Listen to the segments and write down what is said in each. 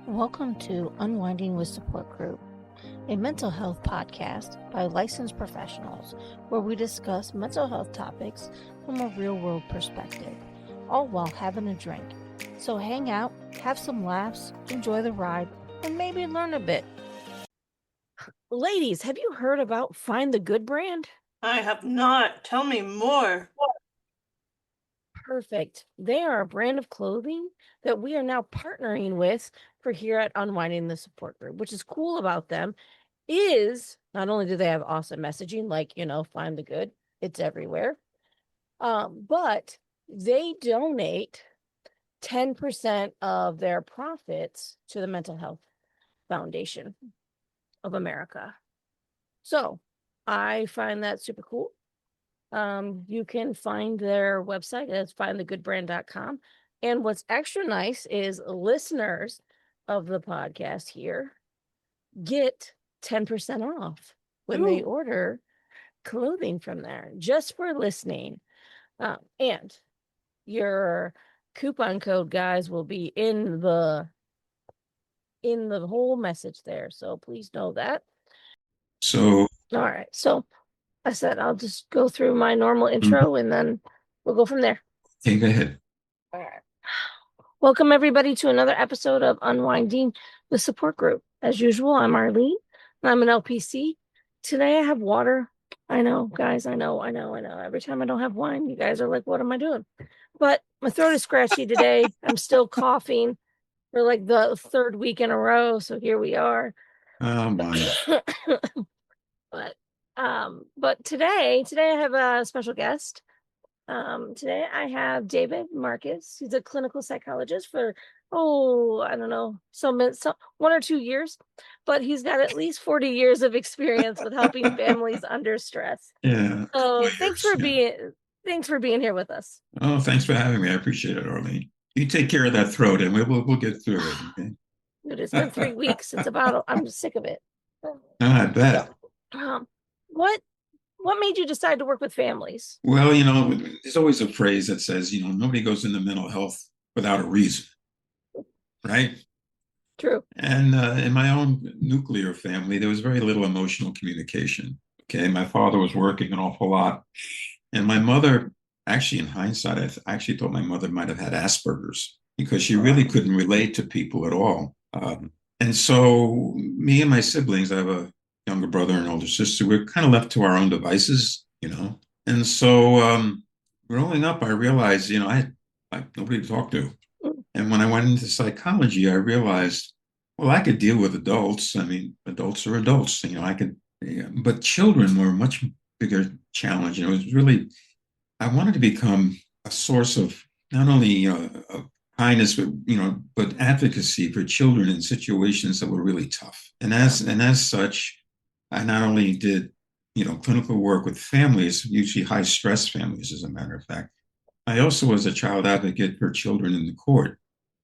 Welcome to Unwinding with Support Group, a mental health podcast by licensed professionals where we discuss mental health topics from a real-world perspective, all while having a drink. So hang out, have some laughs, enjoy the ride, and maybe learn a bit. Ladies, have you heard about Find the Good brand? I have not. Tell me more. Perfect. They are a brand of clothing that we are now partnering with for here at Unwinding the Support Group. Which is cool about them is not only do they have awesome messaging, like, find the good, it's everywhere, but they donate 10% of their profits to the Mental Health Foundation of America. So I find that super cool. You can find their website as findthegoodbrand.com. And what's extra nice is listeners of the podcast here get 10% off when they order clothing from there, just for listening. And your coupon code, guys, will be in the whole message there. So please know that. So, all right. So I said I'll just go through my normal intro and then we'll go from there. Okay, go ahead. All right. Welcome, everybody, to another episode of Unwinding the Support Group. As usual, I'm Arlene, and I'm an LPC. Today I have water. I know, guys, I know. Every time I don't have wine, you guys are like, what am I doing? But my throat is scratchy today. I'm still coughing for like the third week in a row, so here we are. Oh, my. But today I have a special guest. Today I have David Marcus. He's a clinical psychologist for, I don't know, some 1 or 2 years, but he's got at least 40 years of experience with helping families under stress. Yeah. So thanks for being here with us. Oh, thanks for having me. I appreciate it, Arlene. You take care of that throat, and we'll get through it. Okay. It's been 3 weeks since I'm sick of it. I bet. What made you decide to work with families? Well, there's always a phrase that says, nobody goes into mental health without a reason, right? True. And in my own nuclear family, there was very little emotional communication. Okay, my father was working an awful lot, and my mother, actually, in hindsight, I actually thought my mother might have had Asperger's because she really couldn't relate to people at all. And so me and my siblings, I have a younger brother and older sister, we're kind of left to our own devices, And so growing up, I realized, I had nobody to talk to. And when I went into psychology, I realized, well, I could deal with adults. I mean, adults are adults. But children were a much bigger challenge. It was really, I wanted to become a source of not only of kindness, but advocacy for children in situations that were really tough. And as such, I not only did, clinical work with families, usually high stress families, as a matter of fact. I also was a child advocate for children in the court,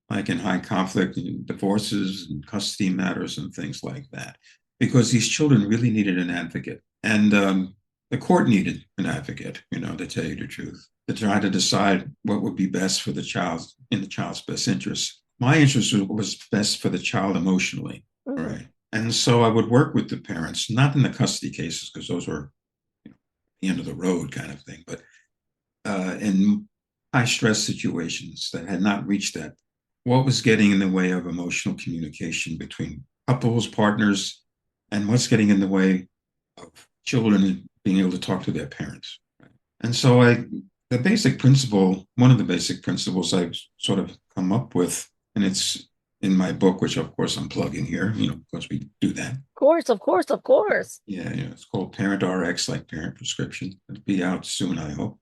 like in high conflict and divorces and custody matters and things like that, because these children really needed an advocate. And the court needed an advocate, to tell you the truth, to try to decide what would be best for the child, in the child's best interest. My interest was best for the child emotionally, right? And so I would work with the parents, not in the custody cases, because those were the end of the road kind of thing, but in high stress situations that had not reached that. What was getting in the way of emotional communication between couples, partners, and what's getting in the way of children being able to talk to their parents? Right? And so one of the basic principles I've sort of come up with, and it's in my book, which of course I'm plugging here, because we do that. Of course. Yeah, it's called Parent RX, like parent prescription. It'll be out soon, I hope.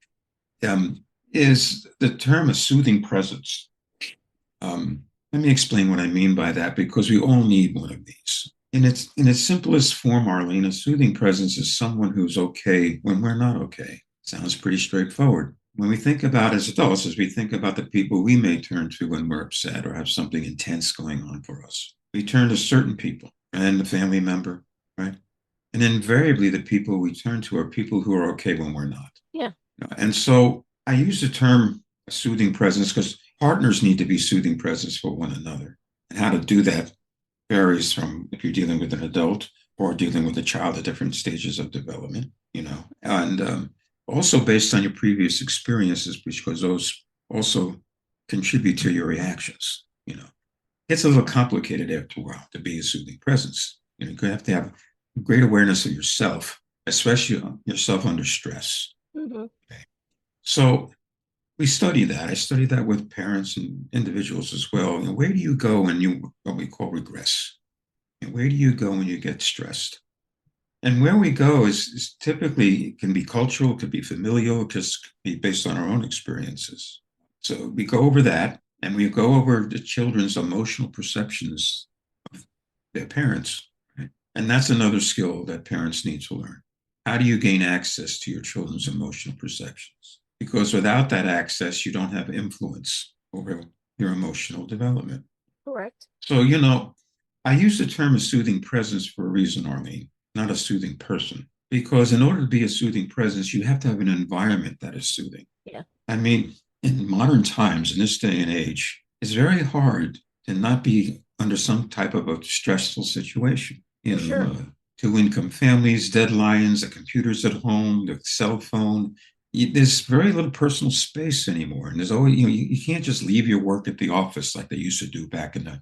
Is the term a soothing presence. Let me explain what I mean by that, because we all need one of these. In its simplest form, Arlene, a soothing presence is someone who's okay when we're not okay. Sounds pretty straightforward. When we think about, as adults, as we think about the people we may turn to when we're upset or have something intense going on for us, we turn to certain people and a family member, right? And invariably, the people we turn to are people who are okay when we're not. Yeah. And so I use the term soothing presence because partners need to be soothing presence for one another. And how to do that varies from if you're dealing with an adult or dealing with a child at different stages of development, and also based on your previous experiences, because those also contribute to your reactions. It's a little complicated after a while to be a soothing presence. You have to have great awareness of yourself, especially yourself under stress. Hmm. Okay. So we study that. I study that with parents and individuals as well. Where do you go when you what we call regress? Where do you go when you get stressed? And where we go is typically it can be cultural, it could be familial, it just be based on our own experiences. So we go over that, and we go over the children's emotional perceptions of their parents. Right? And that's another skill that parents need to learn. How do you gain access to your children's emotional perceptions? Because without that access, you don't have influence over your emotional development. Correct. So, I use the term a soothing presence for a reason, Arlene, not a soothing person. Because in order to be a soothing presence, you have to have an environment that is soothing. Yeah. I mean, in modern times, in this day and age, it's very hard to not be under some type of a stressful situation. For sure. Two-income families, deadlines, the computers at home, the cell phone. There's very little personal space anymore. And there's always, you can't just leave your work at the office like they used to do back in the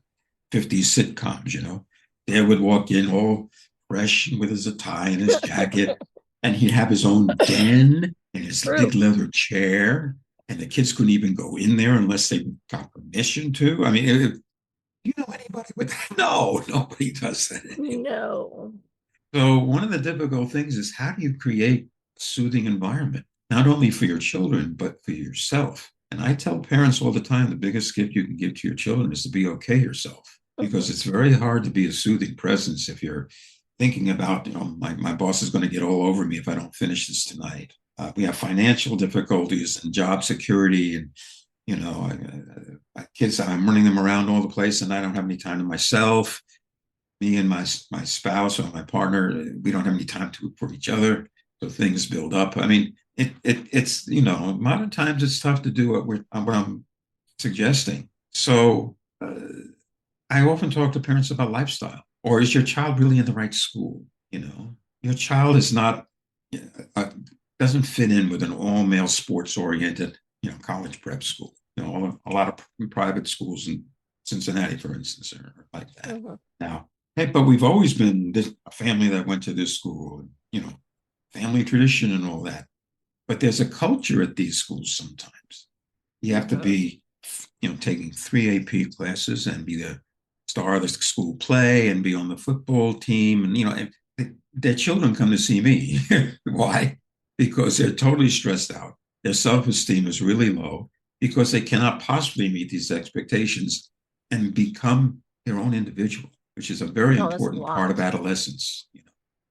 50s sitcoms. Dad would walk in all fresh with his tie and his jacket, and he'd have his own den and his True. big leather chair, and the kids couldn't even go in there unless they got permission to. I mean, you know anybody with that? No, nobody does that anymore. No. So one of the difficult things is how do you create a soothing environment, not only for your children, but for yourself? And I tell parents all the time, the biggest gift you can give to your children is to be okay yourself, because it's very hard to be a soothing presence if you're thinking about, my boss is going to get all over me if I don't finish this tonight. We have financial difficulties and job security, and my kids, I'm running them around all the place, and I don't have any time to myself. Me and my spouse or my partner, we don't have any time for each other, so things build up. I mean, it's modern times it's tough to do what I'm suggesting. So I often talk to parents about lifestyle. Or is your child really in the right school? Your child is not uh, doesn't fit in with an all male sports oriented college prep school. A lot of private schools in Cincinnati, for instance, are like that. Hmm. Now, hey, but we've always been a family that went to this school, family tradition and all that. But there's a culture at these schools sometimes. You have to be, taking 3 AP classes and be the star of the school play and be on the football team. And their children come to see me. Why? Because they're totally stressed out. Their self-esteem is really low because they cannot possibly meet these expectations and become their own individual, which is a very No, that's a important part of lot. adolescence,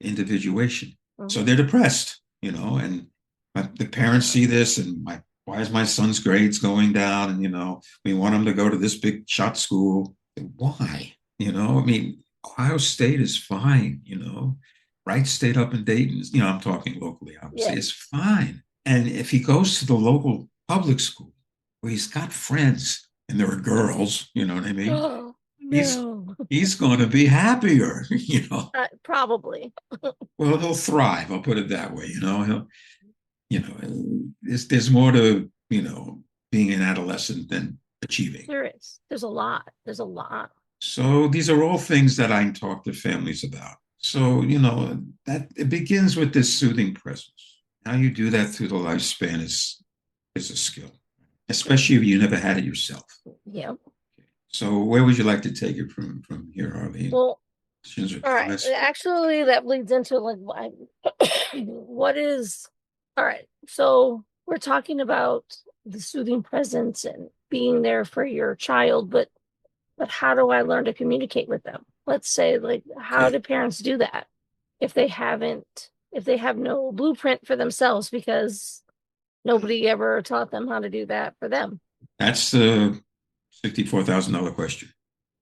individuation. So Hmm. they're depressed, and the parents see this and why is my son's grades going down? And, we want him to go to this big shot school. Why? I mean, Ohio State is fine, Wright State up in Dayton, I'm talking locally, Yeah. obviously, it's fine. And if he goes to the local public school where he's got friends and there are girls, you know what I mean? Oh, He's no. he's going to be happier, Probably. Well, he'll thrive. I'll put it that way. There's more to being an adolescent than achieving. There is. There's a lot. There's a lot. So these are all things that I talk to families about. So that it begins with this soothing presence. How you do that through the lifespan is a skill, especially if you never had it yourself. Yeah. So where would you like to take it from here, Arlene? Well, Questions or all right. comments? Actually, that leads into like what is all right. So we're talking about the soothing presence and being there for your child, but how do I learn to communicate with them? Let's say, like, how Okay. do parents do that if they have no blueprint for themselves because nobody ever taught them how to do that for them, That's the $64,000 question.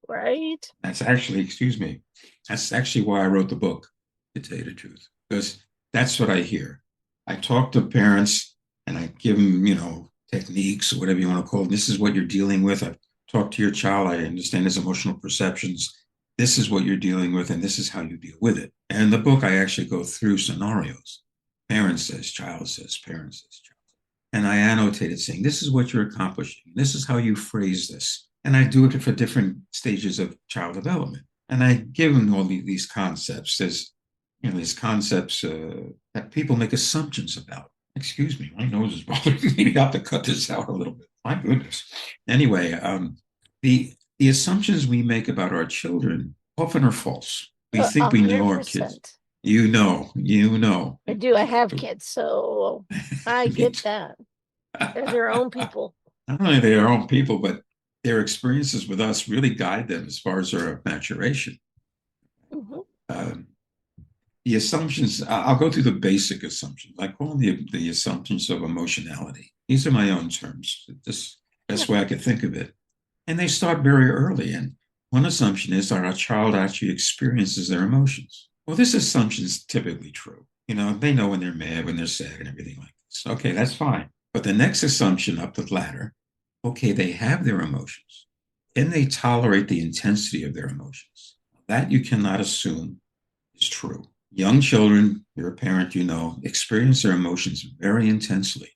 right? That's actually, excuse me, that's actually why I wrote the book, to tell you the truth, because that's what I hear. I talk to parents and I give them, techniques or whatever you want to call it. This is what you're dealing with. talk to your child. I understand his emotional perceptions. This is what you're dealing with, and this is how you deal with it. And in the book, I actually go through scenarios. Parent says, child says, parent says, child. And I annotated saying, this is what you're accomplishing. This is how you phrase this. And I do it for different stages of child development. And I give them all these concepts. There's, these concepts that people make assumptions about. Excuse me, my nose is bothering me. You have to cut this out a little bit. My goodness. Anyway, the assumptions we make about our children often are false. We think we know our kids. 100%. You know. I do. I have kids, so I get that. They're their own people. Not only their own people, but their experiences with us really guide them as far as their maturation. Mhm. The assumptions, I'll go through the basic assumptions. I call them the assumptions of emotionality. These are my own terms. This best way I could think of it. And they start very early. And one assumption is that our child actually experiences their emotions. Well, this assumption is typically true. They know when they're mad, when they're sad, and everything like this. Okay, that's fine. But the next assumption up the ladder, okay, they have their emotions. Can they tolerate the intensity of their emotions? That you cannot assume is true. Young children, you're a parent, experience their emotions very intensely.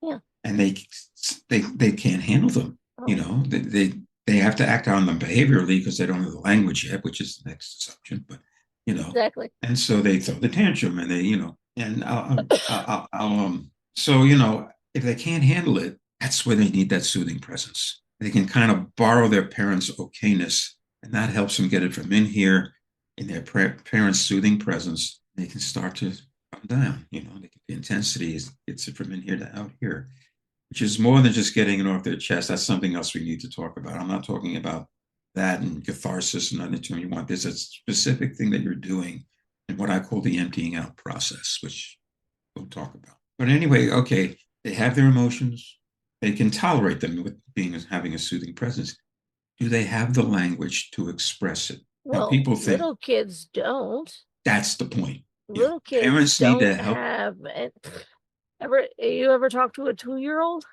Yeah. And they can't handle them. Oh. They have to act on them behaviorally because they don't know the language yet, which is the next assumption. But Exactly. and so they throw the tantrum, and and so if they can't handle it, that's where they need that soothing presence. They can kind of borrow their parents' okayness, and that helps them get it from in here in their parents' soothing presence. They can start to come down. The intensity gets it from in here to out here, which is more than just getting it off their chest. That's something else we need to talk about. I'm not talking about that and catharsis and other term you want. There's a specific thing that you're doing in what I call the emptying out process, which we'll talk about. But anyway, okay, they have their emotions. They can tolerate them with having a soothing presence. Do they have the language to express it? Now, Well, people think little kids don't. that's the point. Little kids Parents need to don't help. have it. You ever talk to a 2-year-old?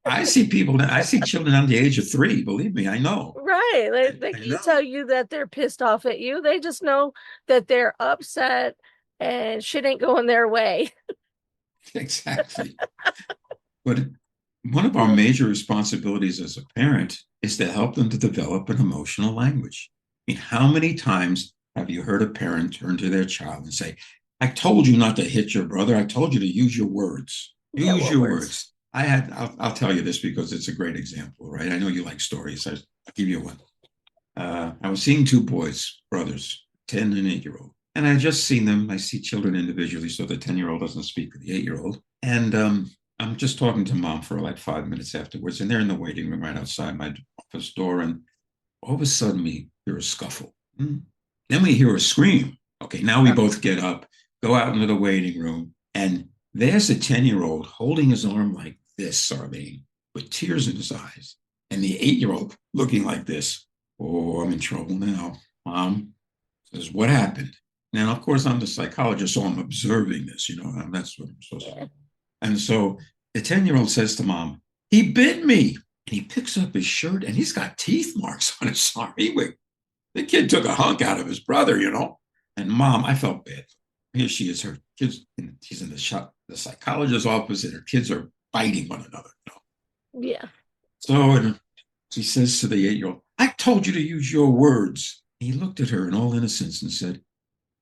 I see children under the age of 3. Believe me, I know. Right. They I can know. tell you that they're pissed off at you. They just know that they're upset and shit ain't going their way. Exactly. But one of our major responsibilities as a parent is to help them to develop an emotional language. I mean, how many times have you heard a parent turn to their child and say, I told you not to hit your brother. I told you to use your words. Use your words. I'll tell you this because it's a great example, right? I know you like stories. I'll give you one. I was seeing 2 boys, brothers, 10 and 8-year-old. And I just seen them. I see children individually, so the 10-year-old doesn't speak to the 8-year-old. And I'm just talking to mom for like 5 minutes afterwards, and they're in the waiting room right outside my office door. And all of a sudden, we hear a scuffle. Then we hear a scream. Okay, now we both get up, go out into the waiting room, and there's a 10-year-old holding his arm like this, Arlene, with tears in his eyes. And the 8-year-old looking like this. Oh, I'm in trouble now. Mom says, what happened? Now, of course, I'm the psychologist, so I'm observing this, and that's what I'm supposed to do. And so the 10-year-old says to mom, he bit me. And he picks up his shirt, and he's got teeth marks on his arm. The kid took a hunk out of his brother, And mom, I felt bad. Here she is, her kids, she's in the psychologist's office, and her kids are fighting one another. Yeah. So she says to the 8-year-old, I told you to use your words. He looked at her in all innocence and said,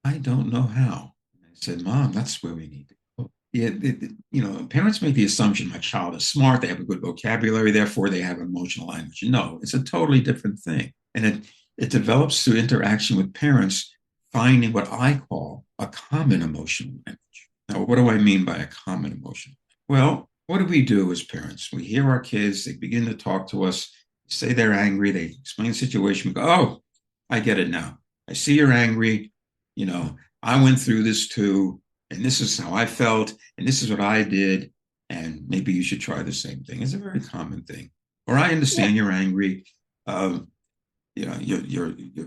I don't know how. I said, Mom, that's where we need to go. Yeah, parents make the assumption my child is smart, they have a good vocabulary, therefore they have emotional language. No, it's a totally different thing. And it develops through interaction with parents, finding what I call a common emotional language. Now, what do I mean by a common emotion? Well, what do we do as parents? We hear our kids, they begin to talk to us, say they're angry, they explain the situation, we go, oh, I get it now. I see you're angry. I went through this too, and this is how I felt, and this is what I did, and maybe you should try the same thing. It's a very common thing. Or I understand you're angry. Your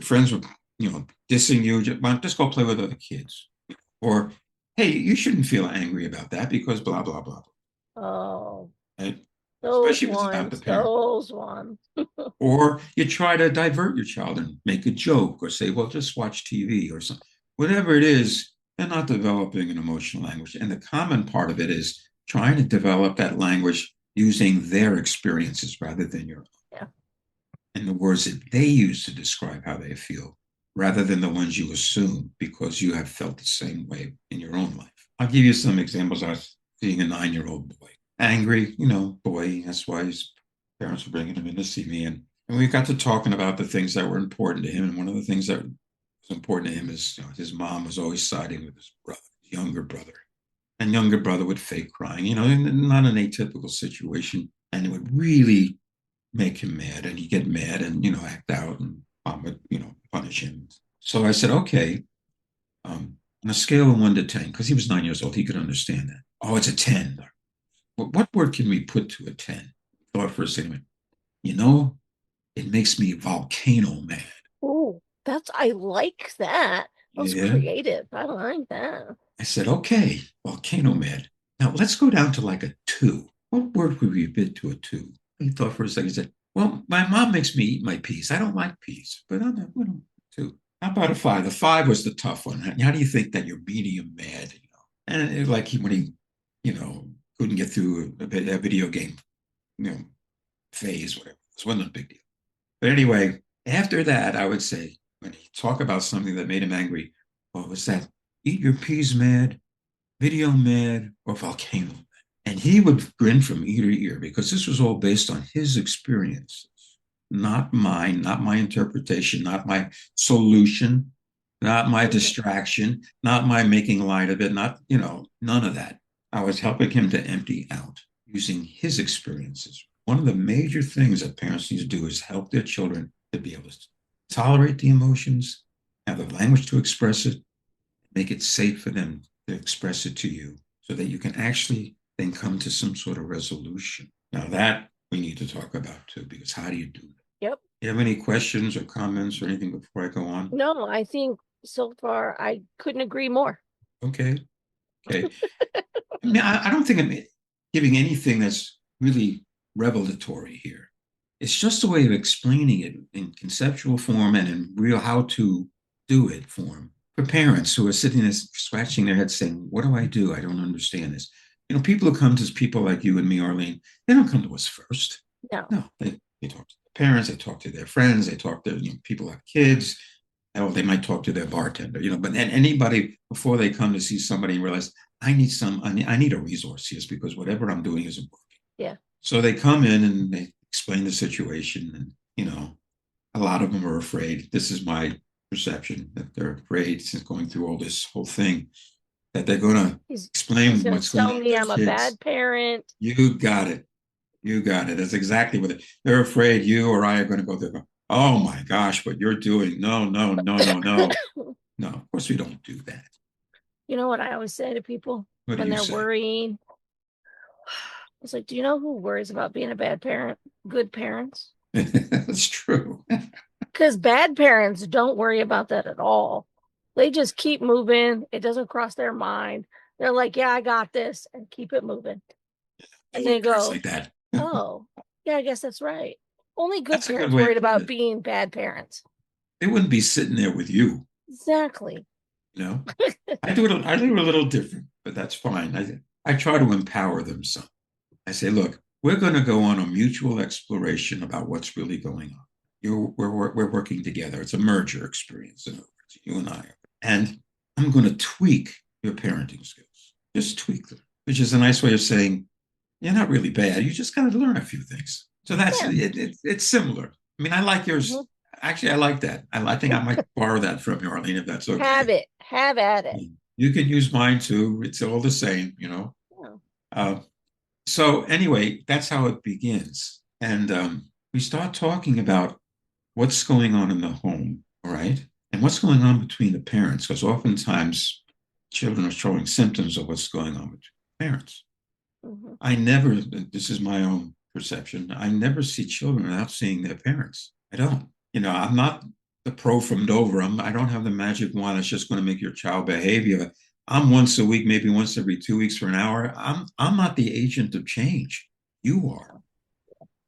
friends were, dissing you. Just go play with other kids. Or, hey, you shouldn't feel angry about that because blah blah blah. Oh. Right? Those especially if it's about the ones, parent. those ones. Or you try to divert your child and make a joke or say, well, just watch TV or something. Whatever it is, they're not developing an emotional language. And the common part of it is trying to develop that language using their experiences rather than your own. Yeah. And the words that they use to describe how they feel rather than the ones you assume because you have felt the same way in your own life. I'll give you some examples. I was seeing a 9-year-old boy, angry, boy. That's why his parents were bringing him in to see me. And we got to talking about the things that were important to him. And one of the things that was important to him is his mom was always siding with his brother, his younger brother. And younger brother would fake crying, not an atypical situation. And it would really make him mad. And he'd get mad and, act out and mom would, punish him. So I said, okay, on a scale of 1 to 10, because he was 9 years old, he could understand that. Oh, it's a 10. What word can we put to a 10? Thought for a second, it makes me volcano mad. Oh, I like that. That was Yeah. creative. I like that. I said, okay, volcano mad. Now let's go down to like a 2. What word would we put to a 2? He thought for a second. He said, well, my mom makes me eat my peas. I don't like peas, but I'm not, 2. How about a 5? The 5 was the tough one. How do you think that you're medium mad? And it, like when he, couldn't get through a video game, phase, whatever. It wasn't a big deal. But anyway, after that, I would say, when he talk about something that made him angry, what was that? Eat your peas mad, video mad, or volcano mad? And he would grin from ear to ear because this was all based on his experiences, not mine, not my interpretation, not my solution, not my distraction, not my making light of it, not, none of that. I was helping him to empty out using his experiences. One of the major things that parents need to do is help their children to be able to tolerate the emotions, have the language to express it, make it safe for them to express it to you so that you can actually then come to some sort of resolution. Now that we need to talk about too, because how do you do that? Yep. You have any questions or comments or anything before I go on? No, I think so far I couldn't agree more. Okay. Okay. I don't think I'm giving anything that's really revelatory here. It's just a way of explaining it in conceptual form and in real how to do it form for parents who are sitting there scratching their heads saying, what do I do? I don't understand this. People who come to people like you and me, Arlene, they don't come to us first. No. They talk to their parents, they talk to their friends, they talk to people who have kids. Or they might talk to their bartender, but then anybody before they come to see somebody and realize I need a resource here because whatever I'm doing isn't working. Yeah. So they come in and they explain the situation, and a lot of them are afraid. This is my perception that they're afraid since going through all this whole thing that they're going to explain what's going on. Tell me I'm a bad parent. You got it. You got it. That's exactly what they're afraid. You or I are going to go there. Oh my gosh, what you're doing. No. No, of course we don't do that. You know what I always say to people when they're say? worrying? It's like, do you know who worries about being a bad parent? Good parents. That's true. Because bad parents don't worry about that at all. They just keep moving. It doesn't cross their mind. They're like, yeah, I got this, and keep it moving. And they go, like that. oh, yeah, I guess that's right. Only good parents worried about being bad parents. They wouldn't be sitting there with you. Exactly. I do it a little different, but that's fine. I try to empower them some. I say, look, we're going to go on a mutual exploration about what's really going on. We're working together. It's a merger experience, in other words, you and I. And I'm going to tweak your parenting skills. Just tweak them, which is a nice way of saying, you're not really bad. You just got to learn a few things. So that's it's similar. I mean, I like yours. Mm-hmm. Actually, I like that. I think I might borrow that from you, Arlene, if that's okay. Have at it. You can use mine too. It's all the same, Yeah. So anyway, that's how it begins. And we start talking about what's going on in the home, all right? And what's going on between the parents, because oftentimes children are showing symptoms of what's going on between parents. Mm-hmm. This is my own perception, I never see children without seeing their parents. I don't. I'm not the pro from Dover. I don't have the magic wand that's just going to make your child behave. I'm once a week, maybe once every 2 weeks for an hour. I'm not the agent of change. You are.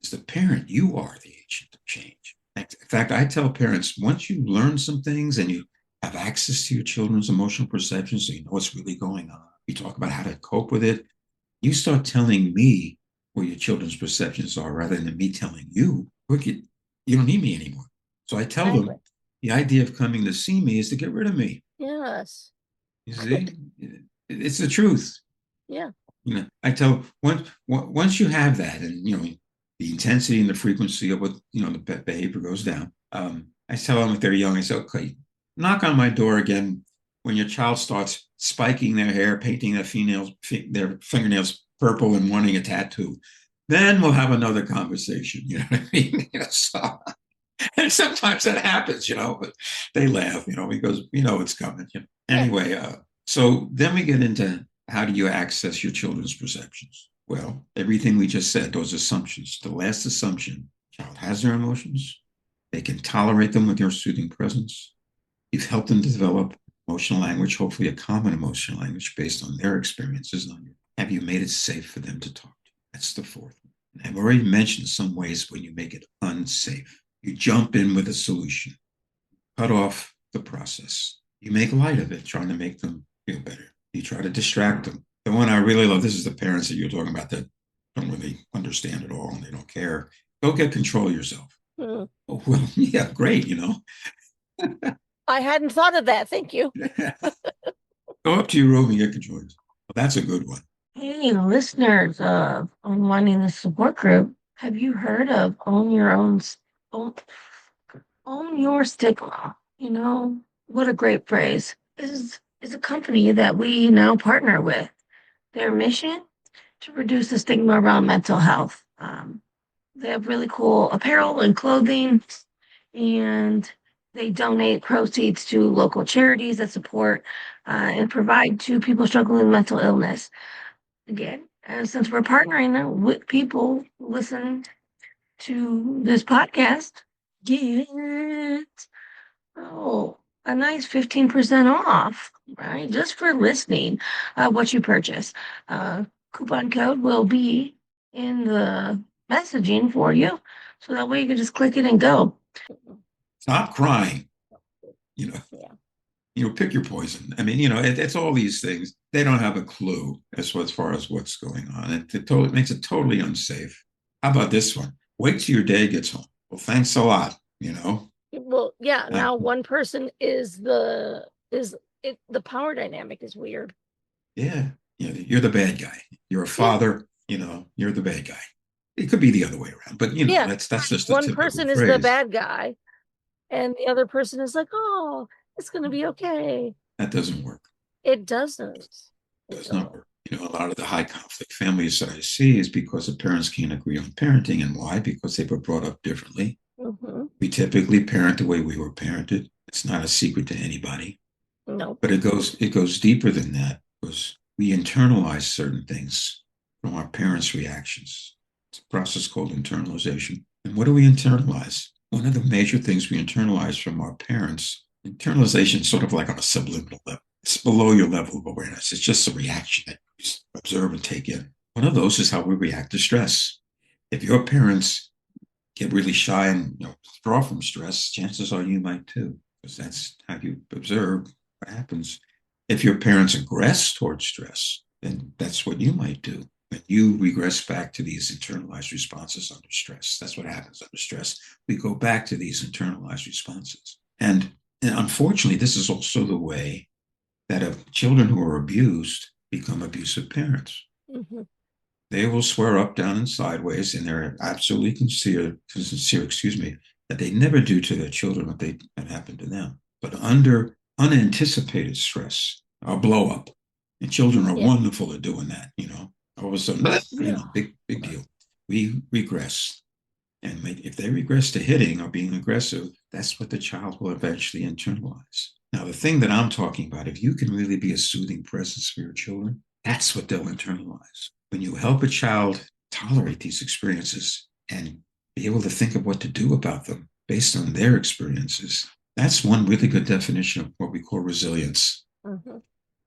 As the parent, you are the agent of change. In fact, I tell parents, once you learn some things and you have access to your children's emotional perceptions, so you know what's really going on, you talk about how to cope with it, you start telling me where your children's perceptions are rather than me telling you, look, you don't need me anymore. So I tell Exactly. them the idea of coming to see me is to get rid of me. Yes. You Good. see, it's the truth. Yeah. I tell once you have that, and the intensity and the frequency of what the behavior goes down. I tell them if they're young, I say, okay, knock on my door again when your child starts spiking their hair, painting their fingernails purple, and wanting a tattoo. Then we'll have another conversation. You know what I mean? So, and sometimes that happens, but they laugh, because it's coming. Yeah. Anyway, so then we get into how do you access your children's perceptions? Well, everything we just said, those assumptions. The last assumption, child has their emotions. They can tolerate them with your soothing presence. You've helped them develop emotional language, hopefully a common emotional language based on their experiences. Have you made it safe for them to talk to? That's the fourth one. And I've already mentioned some ways when you make it unsafe. You jump in with a solution, cut off the process. You make light of it, trying to make them feel better. You try to distract them. The one I really love, this is the parents that you're talking about that don't really understand at all and they don't care. Go get control of yourself. Hmm. Oh, well, yeah, great, I hadn't thought of that. Thank you. Go up to your room and get control of yourself. Well, that's a good one. Hey, listeners of Unwinding the Support Group, have you heard of own, own your stigma? What a great phrase. This is a company that we now partner with. Their mission to reduce the stigma around mental health. They have really cool apparel and clothing, and they donate proceeds to local charities that support and provide to people struggling with mental illness. Again, since we're partnering with people who listen to this podcast, get a nice 15% off, right? Just for listening, what you purchase. Coupon code will be in the messaging for you. So that way you can just click it and go. Stop crying. You know, Yeah. Pick your poison. I mean, it's all these things. They don't have a clue as far as what's going on. It makes it totally unsafe. How about this one? Wait till your dad gets home. Well, thanks a lot. Well, yeah. Uh, Now one person the power dynamic is weird. yeah, you're the bad guy. You're a Yeah. father. You're the bad guy. It could be the other way around, but Yeah. that's just a One typical person is the phrase. bad guy, and the other person is like, "Oh, it's gonna be okay." That doesn't work. It doesn't. It does not work. A lot of the high conflict families that I see is because the parents can't agree on parenting. And why? Because they were brought up differently. Mm-hmm. We typically parent the way we were parented. It's not a secret to anybody. No. But it goes deeper than that because we internalize certain things from our parents' reactions. It's a process called internalization. And what do we internalize? One of the major things we internalize from our parents, internalization is sort of like on a subliminal level. It's below your level of awareness. It's just a reaction that you observe and take in. One of those is how we react to stress. If your parents get really shy and withdraw from stress, chances are you might too, because that's how you observe what happens. If your parents aggress towards stress, then that's what you might do. When you regress back to these internalized responses under stress, that's what happens under stress. We go back to these internalized responses. And unfortunately, this is also the way that children who are abused become abusive parents. Mm-hmm. They will swear up, down, and sideways, and they're absolutely sincere, that they never do to their children what happened to them. But under unanticipated stress, a blow up, and children are wonderful at doing that. All of a sudden, big deal. We regress, and if they regress to hitting or being aggressive, that's what the child will eventually internalize. Now, the thing that I'm talking about, if you can really be a soothing presence for your children, that's what they'll internalize. When you help a child tolerate these experiences and be able to think of what to do about them based on their experiences, that's one really good definition of what we call resilience. Mm-hmm.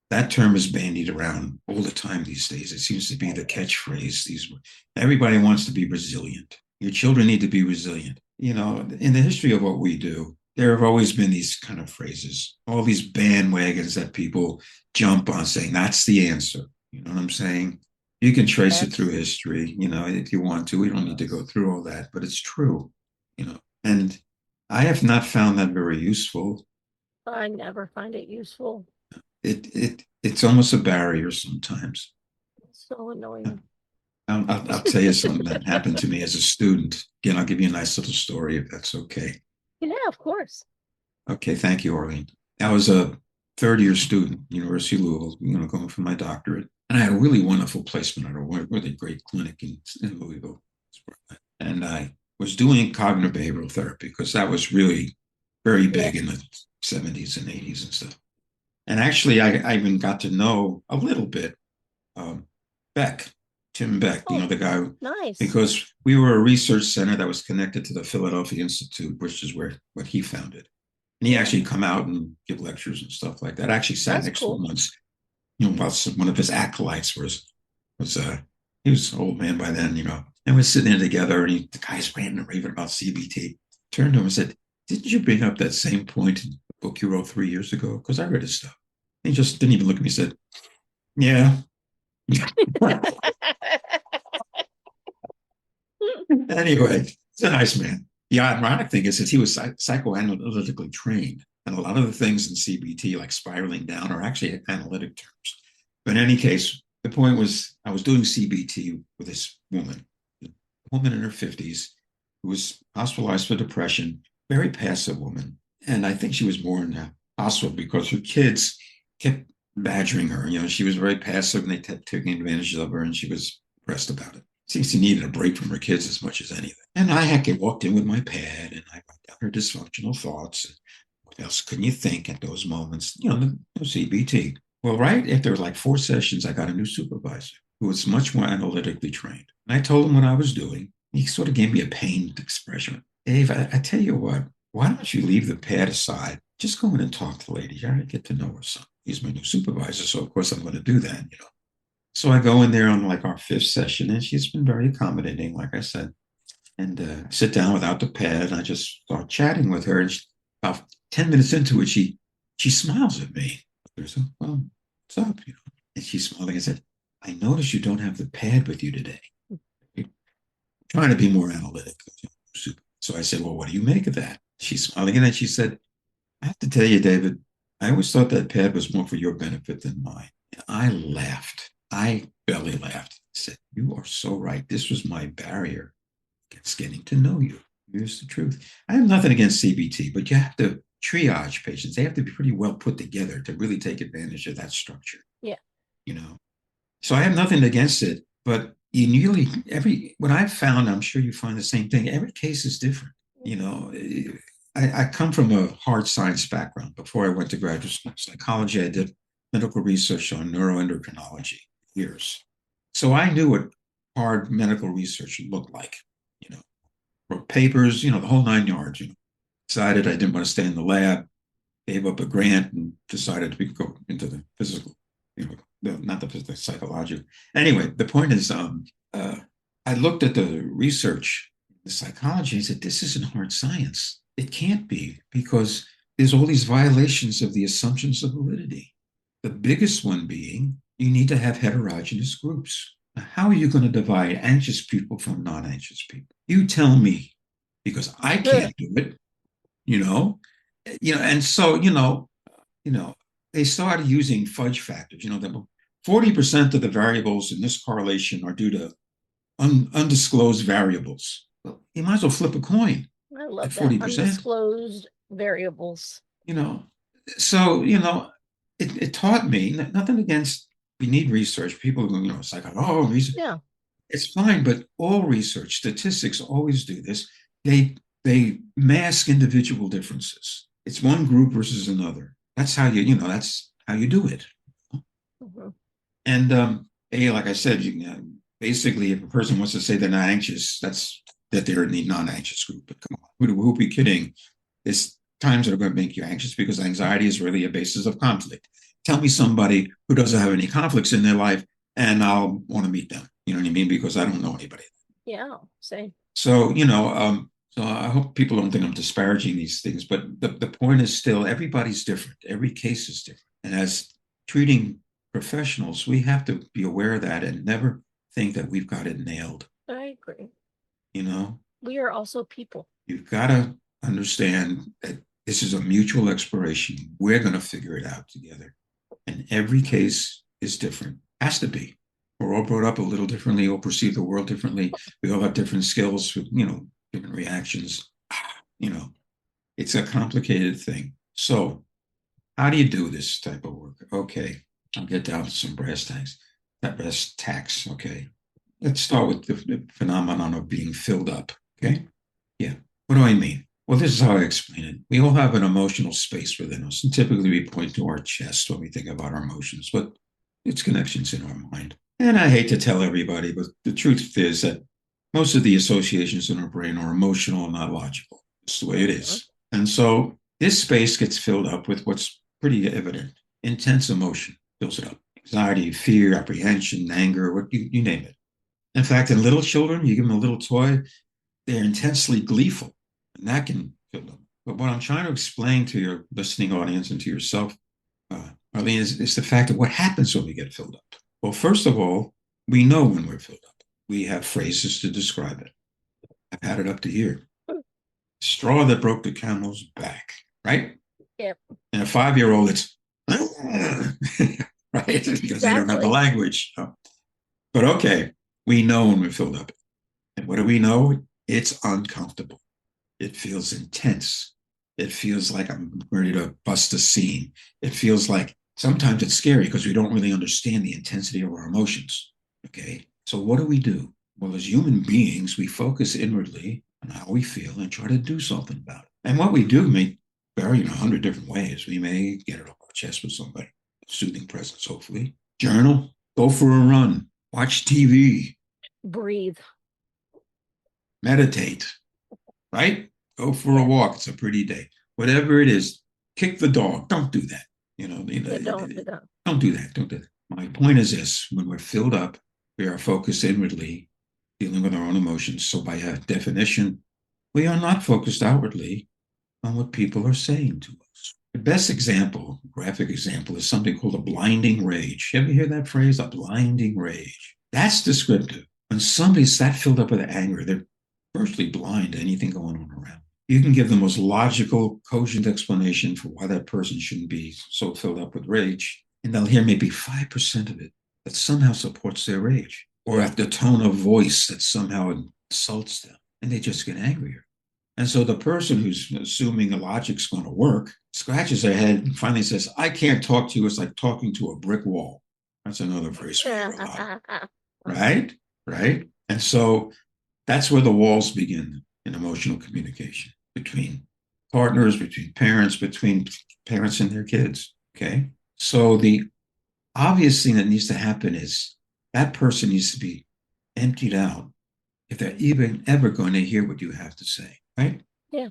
That term is bandied around all the time these days. It seems to be the catchphrase. Everybody wants to be resilient. Your children need to be resilient. In the history of what we do, there have always been these kind of phrases, all these bandwagons that people jump on saying that's the answer. You know what I'm saying? You can trace it through Yes. history, if you want to. We don't need to go Yes. through all that, but it's true, And I have not found that very useful. I never find it useful. It's almost a barrier sometimes. It's so annoying. I'll tell you something that happened to me as a student. Again, I'll give you a nice little story if that's okay. Yeah, of course. Okay, thank you, Arlene. I was a third year student, University of Louisville, going for my doctorate. And I had a really wonderful placement at a really great clinic in Louisville. And I was doing cognitive behavioral therapy because that was really very big in the 70s and 80s and stuff. And actually, I even got to know a little bit um, Beck, Tim Beck, Oh, the guy, nice. because we were a research center that was connected to the Philadelphia Institute, which is what he founded. And he actually come out and give lectures and stuff like that. I actually sat That's next to cool. him once, while one of his acolytes was he was an old man by then, and we're sitting there together, and the guy's ranting and raving about CBT. Turned to him and said, "Didn't you bring up that same point in the book you wrote 3 years ago? Because I read his stuff." And he just didn't even look at me. He said, "Yeah." Anyway, he's a nice man. The ironic thing is that he was psychoanalytically trained, and a lot of the things in CBT, like spiraling down, are actually analytic terms. But in any case, the point was I was doing CBT with this woman, a woman in her 50s, who was hospitalized for depression, very passive woman. And I think she was more in the hospital because her kids kept badgering her. She was very passive and they kept taking advantage of her, and she was depressed about it. Seems she needed a break from her kids as much as anything. And I walked in with my pad and I wrote down her dysfunctional thoughts. And what else couldn't you think at those moments? The CBT. Well, right after like 4 sessions, I got a new supervisor who was much more analytically trained. And I told him what I was doing. He sort of gave me a pained expression. Dave, I tell you what, why don't you leave the pad aside? Just go in and talk to the lady. You already get to know her son. He's my new supervisor, so of course I'm going to do that. So I go in there on like our 5th session, and she's been very accommodating, like I said, and sit down without the pad. And I just start chatting with her. And about 10 minutes into it, she smiles at me. I said, "Well, what's up?" And she's smiling and said, "I notice you don't have the pad with you today." You're trying to be more analytic. So I said, "Well, what do you make of that?" She's smiling, and then she said, "I have to tell you, David, I always thought that pad was more for your benefit than mine." And I laughed. I belly laughed. I said, "You are so right. This was my barrier against getting to know you." Here's the truth. I have nothing against CBT, but you have to triage patients. They have to be pretty well put together to really take advantage of that structure. Yeah. So I have nothing against it, but you nearly what I've found, I'm sure you find the same thing. Every case is different. I come from a hard science background. Before I went to graduate school psychology, I did medical research on neuroendocrinology years. So I knew what hard medical research looked like, wrote papers, the whole 9 yards. Decided I didn't want to stay in the lab, gave up a grant, and decided to go into the physical, not the psychological. Anyway, the point is, I looked at the research, the psychology, and said, this isn't hard science. It can't be, because there's all these violations of the assumptions of validity. The biggest one being you need to have heterogeneous groups. Now, how are you going to divide anxious people from non-anxious people? You tell me, because I can't do it. And so they started using fudge factors. That 40% of the variables in this correlation are due to undisclosed variables. Well, you might as well flip a coin I at love that. 40%. Undisclosed variables. So it taught me nothing against. We need research. People go, it's like, oh, research. Yeah. It's fine, but all research, statistics always do this. They mask individual differences. It's one group versus another. That's how that's how you do it. Mm-hmm. And like I said, basically, if a person wants to say they're not anxious, that's that they're in the non-anxious group. But come on, who be kidding? There's times that are going to make you anxious because anxiety is really a basis of conflict. Tell me somebody who doesn't have any conflicts in their life, and I'll want to meet them. You know what I mean? Because I don't know anybody. Yeah, same. So, so I hope people don't think I'm disparaging these things, but the point is still everybody's different. Every case is different. And as treating professionals, we have to be aware of that and never think that we've got it nailed. I agree. You know, We are also people. you've got to understand that this is a mutual exploration. We're going to figure it out together. And every case is different, has to be. We're all brought up a little differently, all perceive the world differently. We all have different skills, different reactions. You know, it's a complicated thing. So, how do you do this type of work? Okay, I'll get down to some brass tacks. That brass tacks. Okay, let's start with the phenomenon of being filled up. Okay, yeah. What do I mean? Well, this is how I explain it. We all have an emotional space within us, and typically we point to our chest when we think about our emotions, but it's connections in our mind. And I hate to tell everybody, but the truth is that most of the associations in our brain are emotional and not logical. It's the way it is. And so this space gets filled up with what's pretty evident intense emotion fills it up anxiety, fear, apprehension, anger, what you name it. In fact, in little children, you give them a little toy, they're intensely gleeful, and that can fill them. But what I'm trying to explain to your listening audience and to yourself, Arlene, is the fact of what happens when we get filled up. Well, first of all, we know when we're filled up. We have phrases to describe it. I've had it up to here. Straw that broke the camel's back, right? Yep. And a 5-year-old, it's right because they don't have the language. But okay, we know when we're filled up. And what do we know? It's uncomfortable. It feels intense. It feels like I'm ready to bust a scene. It feels like sometimes it's scary because we don't really understand the intensity of our emotions. Okay. So what do? Well, as human beings, we focus inwardly on how we feel and try to do something about it. And what we do may vary in 100 different ways. We may get it off our chest with somebody, soothing presence, hopefully. Journal, go for a run, watch TV, breathe, meditate, right? Go for a walk. It's a pretty day. Whatever it is, kick the dog. Don't do that. Don't do that. Don't do that. Don't do that. My point is this: when we're filled up, we are focused inwardly, dealing with our own emotions. So by definition, we are not focused outwardly on what people are saying to us. The best example, graphic example, is something called a blinding rage. You ever hear that phrase? A blinding rage. That's descriptive. When somebody's that filled up with anger, they're virtually blind to anything going on around. You can give the most logical, cogent explanation for why that person shouldn't be so filled up with rage, and they'll hear maybe 5% of it that somehow supports their rage, or at the tone of voice that somehow insults them, and they just get angrier. And so the person who's assuming the logic's going to work scratches their head and finally says, I can't talk to you. It's like talking to a brick wall. That's another phrase we hear a lot. Right? Right? And so that's where the walls begin in emotional communication between partners, between parents and their kids. Okay. So the obvious thing that needs to happen is that person needs to be emptied out if they're even ever going to hear what you have to say. Right? Yeah.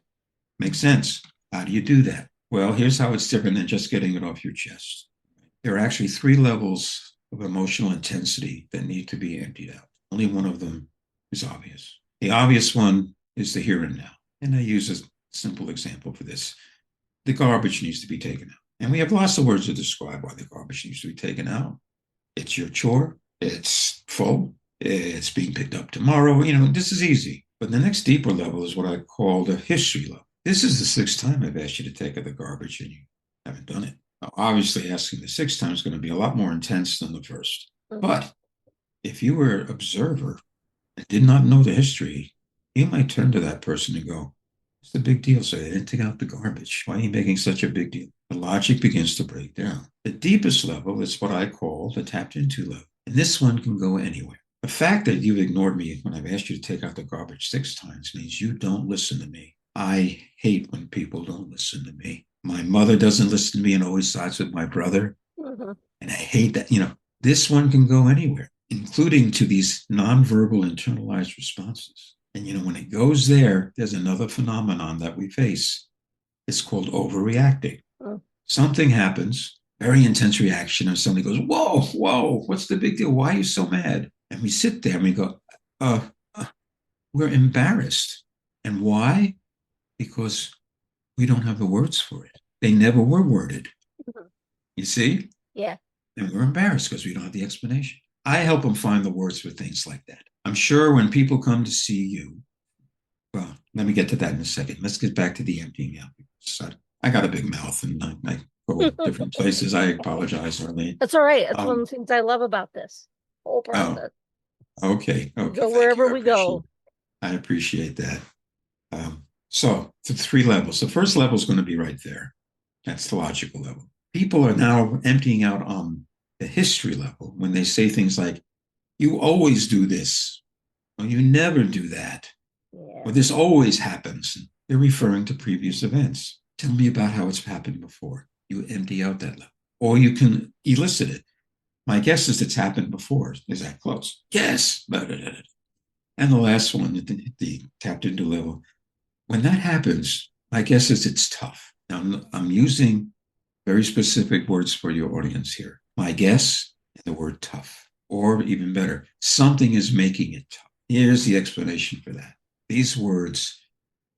Makes sense. How do you do that? Well, here's how it's different than just getting it off your chest. There are actually 3 levels of emotional intensity that need to be emptied out. Only one of them is obvious. The obvious one is the here and now. And I use a simple example for this. The garbage needs to be taken out. And we have lots of words to describe why the garbage needs to be taken out. It's your chore. It's full. It's being picked up tomorrow. This is easy. But the next deeper level is what I call the history level. This is the 6th time I've asked you to take out the garbage and you haven't done it. Now, obviously, asking the 6th time is going to be a lot more intense than the first. But if you were an observer and did not know the history, you might turn to that person and go, what's the big deal? So they didn't take out the garbage. Why are you making such a big deal? The logic begins to break down. The deepest level is what I call the tapped into level. And this one can go anywhere. The fact that you've ignored me when I've asked you to take out the garbage 6 times means you don't listen to me. I hate when people don't listen to me. My mother doesn't listen to me and always sides with my brother. And I hate that. This one can go anywhere, including to these nonverbal internalized responses. And when it goes there, there's another phenomenon that we face. It's called overreacting. Something happens, very intense reaction, and somebody goes, whoa, what's the big deal? Why are you so mad? And we sit there and we go, we're embarrassed. And why? Because we don't have the words for it. They never were worded. Mhm. You see? Yeah. And we're embarrassed because we don't have the explanation. I help them find the words for things like that. I'm sure when people come to see you, well, let me get to that in a second. Let's get back to the emptying out. So I got a big mouth and I go different places. I apologize, Arlene. That's all right. That's one of Um, the things I love about this whole oh, process. okay. We Okay. go Thank wherever you. we go. I appreciate that. So the three levels. The first level is going to be right there. That's the logical level. People are now emptying out on the history level when they say things like, you always do this, or you never do that, Yeah. or this always happens. They're referring to previous events. Tell me about how it's happened before. You empty out that level. Or you can elicit it. My guess is it's happened before. Is that close? Yes. And the last one, the tapped into level. When that happens, my guess is it's tough. Now, I'm using very specific words for your audience here. My guess, the word tough, or even better, something is making it tough. Here's the explanation for that. These words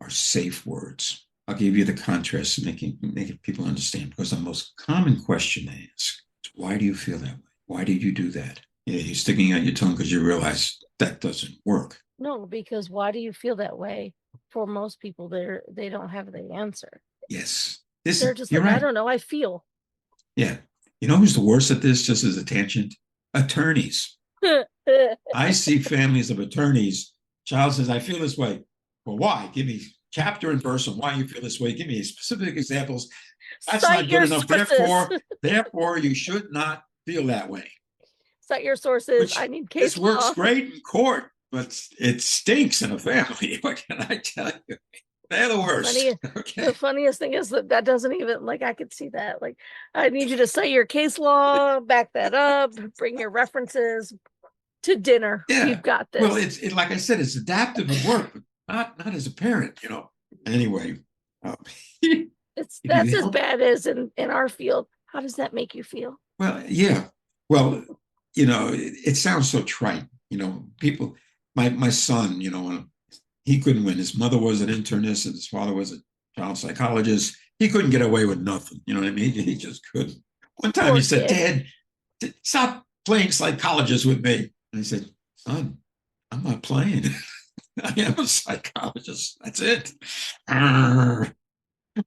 are safe words. I'll give you the contrast to make people understand, because the most common question they ask is, why do you feel that way? Why did you do that? Yeah, you're sticking out your tongue because you realize that doesn't work. No, because why do you feel that way? For most people, they don't have the answer. Yes, They're just you're like, I right. don't know, I feel. Yeah. You know who's the worst at this, just as a tangent? Attorneys. I see families of attorneys. Child says, I feel this way. Well, why? Give me chapter and verse on why you feel this way. Give me specific examples. That's Cite not good your enough. sources. Therefore, you should not feel that way. Cite your sources. I Which need this case works law. great in court, but it stinks in a family. What can I tell you? They're the worst. Funny, Okay. the funniest thing is that doesn't even like I could see that. Like, I need you to cite your case law, back that up, bring your references to dinner. Yeah. We've got Well, this. like I said, it's adaptive at work, but not as a parent, you know. Anyway, if That's you as help, bad as in our field. How does that make you feel? well, yeah. Well, you know, it sounds so trite. You know, people. My son, you know, he couldn't win. His mother was an internist, and his father was a child psychologist. He couldn't get away with nothing. You know what I mean? He just couldn't. One time he Poor said, kid. "Dad, stop playing psychologist with me." And he said, "Son, I'm not playing. I am a psychologist. That's it."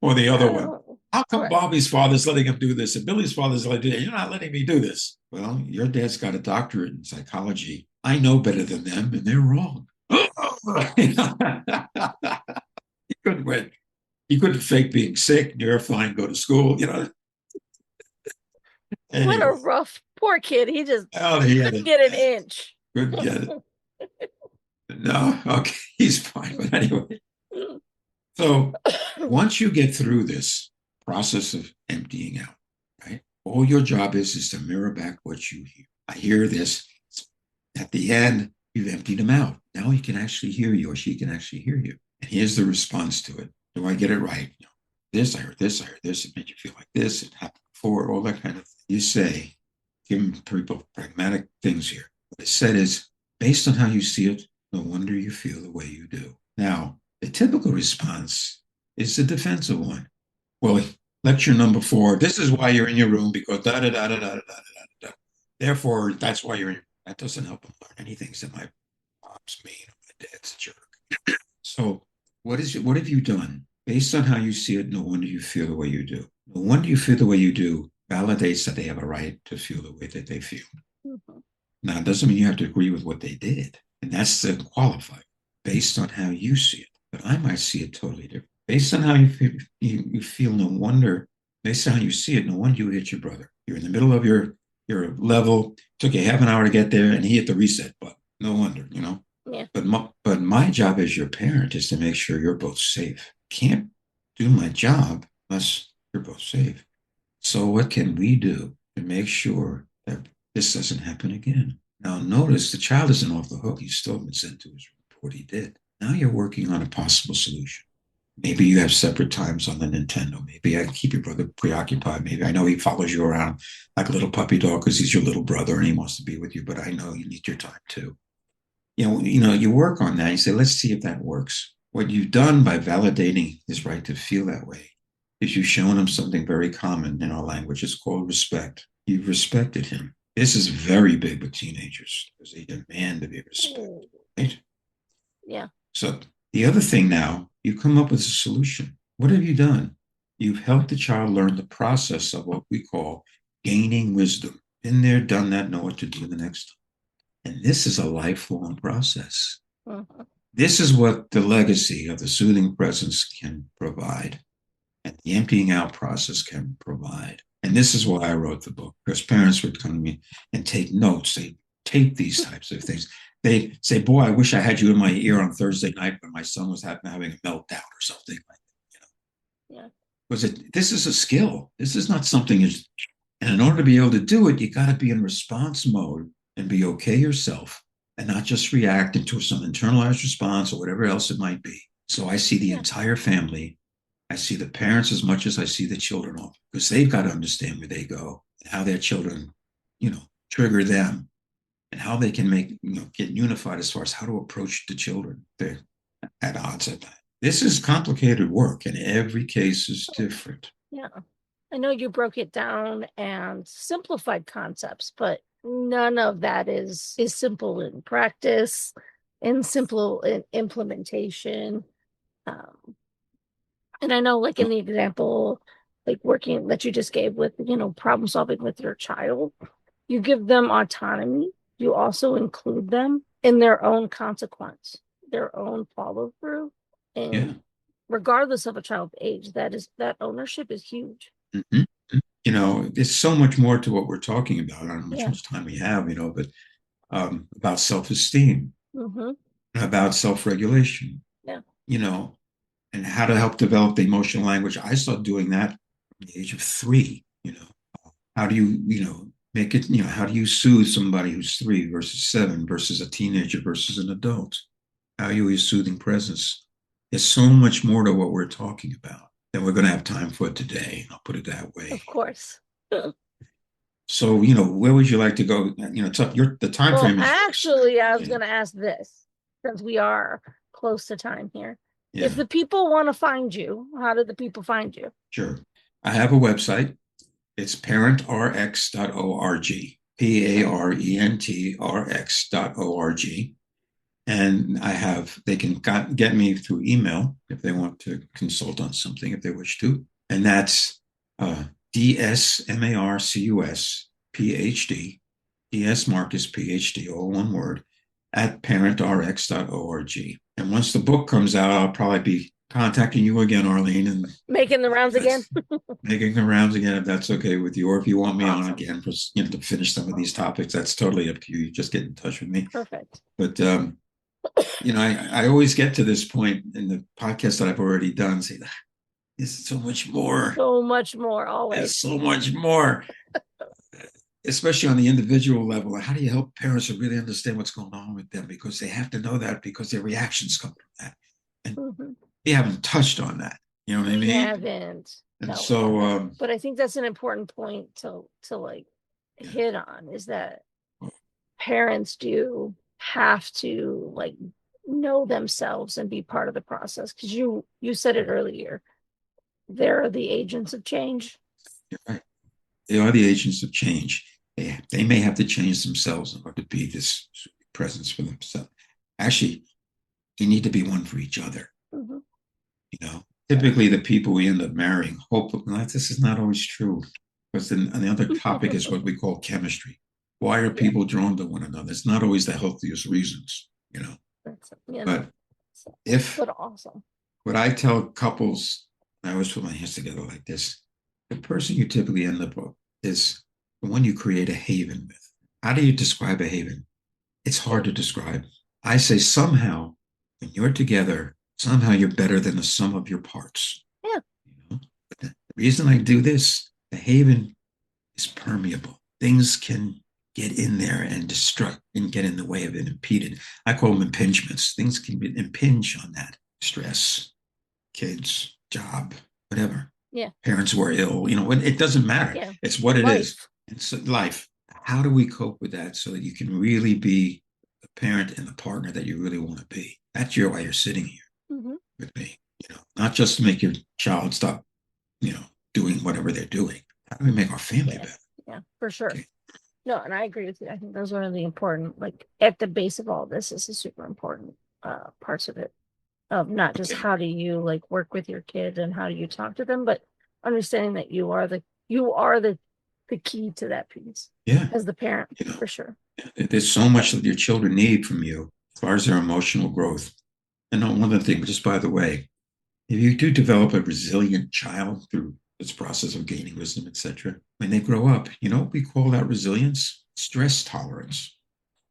Or the other one. How come Right. Bobby's father's letting him do this and Billy's father's letting him do that? You're not letting me do this. Well, your dad's got a doctorate in psychology. I know better than them, and they're wrong. He couldn't win. He couldn't fake being sick. You're fine. Go to school. You know. What a Anyway, rough poor kid. He just oh, he had couldn't it. get an inch. Couldn't get it. No, okay, he's fine. But anyway, so once you get through this process of emptying out, right? All your job is to mirror back what you hear. I hear this. At the end, you've emptied them out. Now he can actually hear you, or she can actually hear you. And here's the response to it. Do I get it right? You know, this, I heard this, I heard this. It made you feel like this. It happened before, all that kind of thing. You say, give them people pragmatic things here. What it said is, based on how you see it, no wonder you feel the way you do. Now, the typical response is the defensive one. Well, lecture number 4, this is why you're in your room because da da da da da da da da. Therefore, that's why you're in. That doesn't help them learn anything. So my mom's mean, or my dad's a jerk. So what have you done? Based on how you see it, no wonder you feel the way you do. No wonder you feel the way you do validates that they have a right to feel the way that they feel. Mhm. Now, it doesn't mean you have to agree with what they did. And that's the qualifier based on how you see it. But I might see it totally different. Based on how you feel, no wonder, based on how you see it, no wonder you hit your brother. You're in the middle of your level, took you half an hour to get there, and he hit the reset button. No wonder, you know. Yeah. But my job as your parent is to make sure you're both safe. Can't do my job unless you're both safe. So what can we do to make sure that this doesn't happen again? Now notice the child isn't off the hook. He's still been sent to his report. He did. Now you're working on a possible solution. Maybe you have separate times on the Nintendo. Maybe I keep your brother preoccupied. Maybe I know he follows you around like a little puppy dog because he's your little brother and he wants to be with you, but I know you need your time too. you work on that. You say, let's see if that works. What you've done by validating his right to feel that way is you've shown him something very common in our language. It's called respect. You've respected him. This is very big with teenagers because they demand to be respected. Right? Yeah. So the other thing now, you come up with a solution. What have you done? You've helped the child learn the process of what we call gaining wisdom. Been there, done that, know what to do the next time. And this is a lifelong process. Mm-hmm. This is what the legacy of the soothing presence can provide, and the emptying out process can provide. And this is why I wrote the book, because parents would come to me and take notes. They tape these types of things. They say, boy, I wish I had you in my ear on Thursday night when my son was having a meltdown or something like that. Yeah. Because this is a skill. This is not something, and in order to be able to do it, you got to be in response mode and be okay yourself and not just react into some internalized response or whatever else it might be. So I see the entire family. I see the parents as much as I see the children, because they've got to understand where they go and how their children, trigger them, and how they can get unified as far as how to approach the children. They're at odds at that. This is complicated work, and every case is different. Yeah. I know you broke it down and simplified concepts, but none of that is simple in practice and simple in implementation. And I know, like in the example, like working that you just gave with, problem solving with your child, you give them autonomy. You also include them in their own consequence, their own follow through. And regardless of a child's age, that ownership is huge. Mm-hmm. There's so much more to what we're talking about. I don't know how much time we have, but about self-esteem, about self-regulation, and how to help develop the emotional language. I started doing that at the age of 3. How do you, make it, how do you soothe somebody who's 3 versus 7 versus a teenager versus an adult? How are you a soothing presence? There's so much more to what we're talking about than we're going to have time for today. I'll put it that way. Of course. So, where would you like to go? It's up the time frame. Actually, I was going to ask this, since we are close to time here. Yeah. If the people want to find you, how do the people find you? Sure. I have a website. It's parentrx.org, parentrx.org. And they can get me through email if they want to consult on something, if they wish to. And that's DSMARCUS PhD, DS Marcus PhD, all one word, at parentrx.org. And once the book comes out, I'll probably be contacting you again, Arlene, and making the rounds again. Making the rounds again, if that's okay with you, or if you want me on again for to finish some of these topics, that's totally up to you. You just get in touch with me. Perfect. But I always get to this point in the podcast that I've already done, say, there's so much more. So much more, always. There's so much more. Especially on the individual level. How do you help parents to really understand what's going on with them? Because they have to know that, because their reactions come from that. And we haven't touched on that. You know what I mean? We haven't. And but I think that's an important point to hit on, is that parents do have to know themselves and be part of the process, because you said it earlier, they're the agents of change. You're right. They are the agents of change. They may have to change themselves in order to be this presence for themselves. Actually, you need to be one for each other. Typically the people we end up marrying hope this is not always true, because the other topic is what we call chemistry. Why are people drawn to one another? It's not always the healthiest reasons, but awesome. What I tell couples, I always put my hands together like this: the person you typically end up with is the one you create a haven with. How do you describe a haven? It's hard to describe. I say somehow when you're together, somehow you're better than the sum of your parts. Yeah. But the reason I do this, the haven is permeable. Things can get in there and destruct and get in the way of it, impeded. I call them impingements. Things can impinge on that. Stress, kids, job, whatever. Yeah. Parents who are ill, it doesn't matter. Yeah. It's what it is. It's life. How do we cope with that so that you can really be the parent and the partner that you really want to be. That's why you're sitting here with me, not just to make your child stop, doing whatever they're doing. How do we make our family better? Yeah, for sure. Okay. No, and I agree with you. I think those are really important, like at the base of all this is a super important parts of it. Of not just Okay. how do you like work with your kid and how do you talk to them, but understanding that you are the key to that piece. Yeah. As the parent, for sure. There's so much that your children need from you as far as their emotional growth. And one other thing, just by the way, if you do develop a resilient child through this process of gaining wisdom, etc., when they grow up, we call that resilience? Stress tolerance.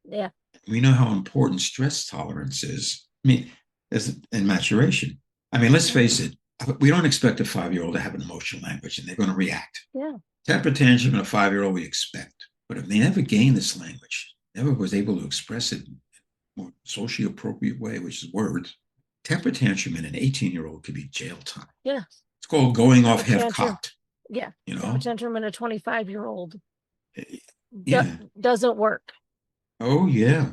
Yeah. We know how important stress tolerance is. I mean, in maturation. I mean, let's face it, we don't expect a 5-year-old to have an emotional language and they're going to react. Yeah. Temper tantrum in a 5-year-old we expect. But if they never gained this language, never was able to express it in a more socially appropriate way, which is words, temper tantrum in an 18-year-old could be jail time. Yeah. It's called going off half-cocked. Yeah. Temper tantrum in a 25-year-old doesn't work. Oh, yeah.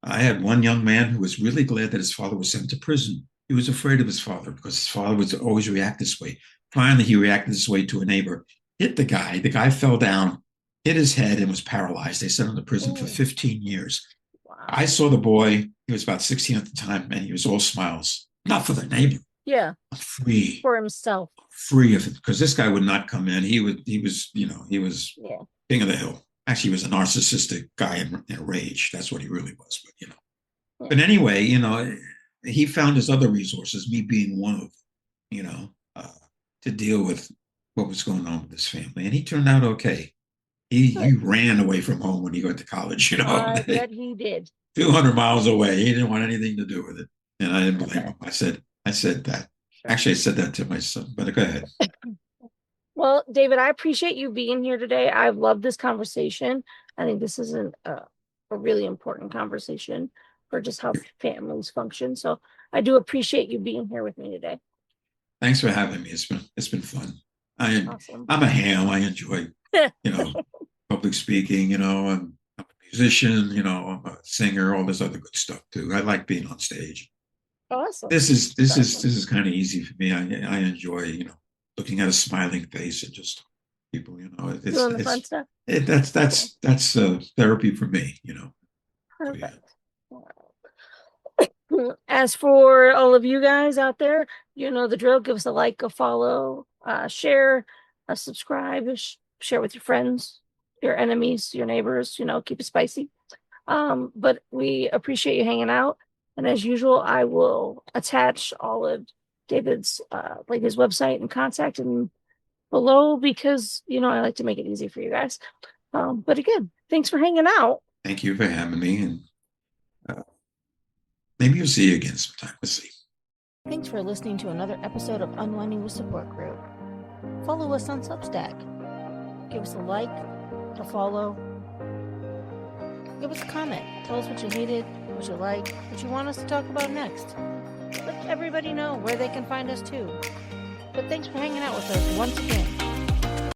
I had one young man who was really glad that his father was sent to prison. He was afraid of his father because his father would always react this way. Finally, he reacted this way to a neighbor, hit the guy. The guy fell down, hit his head, and was paralyzed. They sent him to prison for 15 years. Wow. I saw the boy. He was about 16 at the time, and he was all smiles. Not for the neighbor. Yeah. I'm free. For himself. Free of it, because this guy would not come in. He was king of the hill. Actually, he was a narcissistic guy in a rage. That's what he really was. But, But anyway, he found his other resources, me being one of them, to deal with what was going on with his family. And he turned out okay. He ran away from home when he went to college, I bet he did. 200 miles away. He didn't want anything to do with it. And I didn't blame him. I said that. Actually, I said that to my son, but go ahead. Well, David, I appreciate you being here today. I've loved this conversation. I think this is a really important conversation for just how families function. So I do appreciate you being here with me today. Thanks for having me. It's been fun. Awesome. I'm a ham. I enjoy, public speaking, I'm a musician, I'm a singer, all this other good stuff too. I like being on stage. Awesome. This is kind of easy for me. I enjoy, looking at a smiling face and just people, doing the fun stuff. That's therapy for me, Perfect. As for all of you guys out there, you know the drill. Give us a like, a follow, share, subscribe, share with your friends, your enemies, your neighbors. Keep it spicy. But we appreciate you hanging out. And as usual, I will attach all of David's like his website and contact and below because I like to make it easy for you guys. But again, thanks for hanging out. Thank you for having me, and maybe you'll see you again sometime. Let's see. Thanks for listening to another episode of Unwinding with Support Group. Follow us on Substack. Give us a like, a follow. Give us a comment. Tell us what you hated, what you like, what you want us to talk about next. Let everybody know where they can find us too. But thanks for hanging out with us once again.